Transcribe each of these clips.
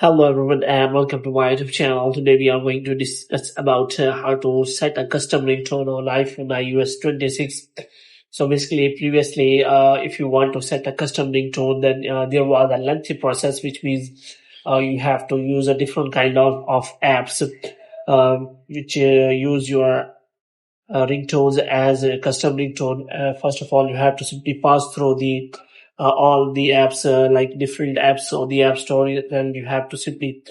Hello everyone and welcome to my YouTube channel. Today we are going to discuss about how to set a custom ringtone on iPhone iOS 26. So basically previously if you want to set a custom ringtone then there was a lengthy process, which means you have to use a different kind of apps which use your ringtones as a custom ringtone. First of all, you have to simply pass through the all the apps, like different apps on the App Store. Then you have to simply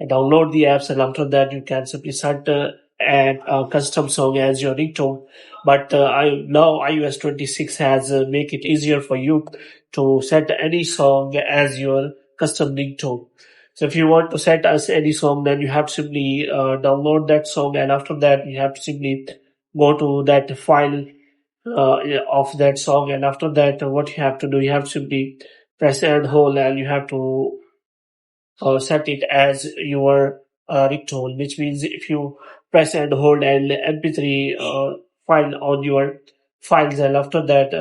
download the apps, and after that, you can simply set a custom song as your ringtone. But I now iOS 26 has make it easier for you to set any song as your custom ringtone. So if you want to set as any song, then you have to simply download that song, and after that, you have to simply go to that file of that song, and after that what you have to do, you have to simply press and hold, and you have to set it as your ringtone, which means if you press and hold an mp3 file on your files, and after that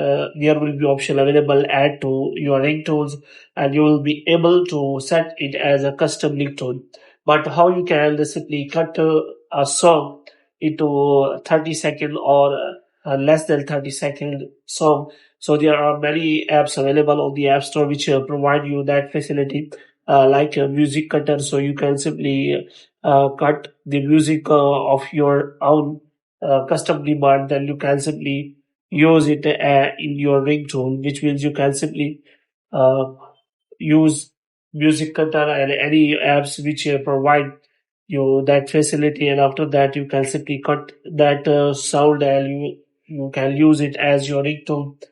there will be option available add to your ringtones, and you will be able to set it as a custom ringtone. But how you can simply cut a song into 30-second or less than 30-second song. So there are many apps available on the App Store which provide you that facility, like a music cutter. So you can simply cut the music of your own custom demand. Then you can simply use it in your ringtone, which means you can simply uh, use music cutter and any apps which provide you that facility, and after that you can simply cut that sound, and you can use it as your ringtone.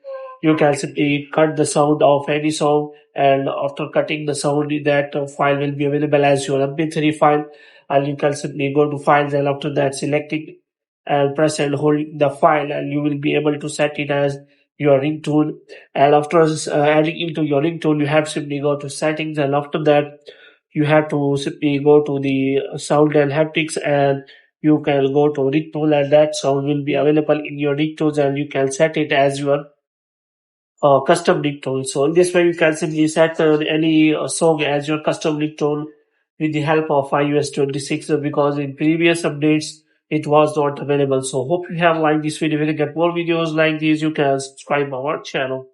You can simply cut the sound of any song, and after cutting the sound, that file will be available as your mp3 file, and you can simply go to files, and after that select it and press and hold the file, and you will be able to set it as your ringtone. And after adding into your ringtone, you have simply go to settings, and after that you have to simply go to the sound and haptics, and you can go to ringtone, and that sound will be available in your ringtones, and you can set it as your custom ringtone. So in this way, you can simply set any song as your custom ringtone with the help of iOS 26, because in previous updates it was not available. So hope you have liked this video. If you get more videos like these, you can subscribe our channel.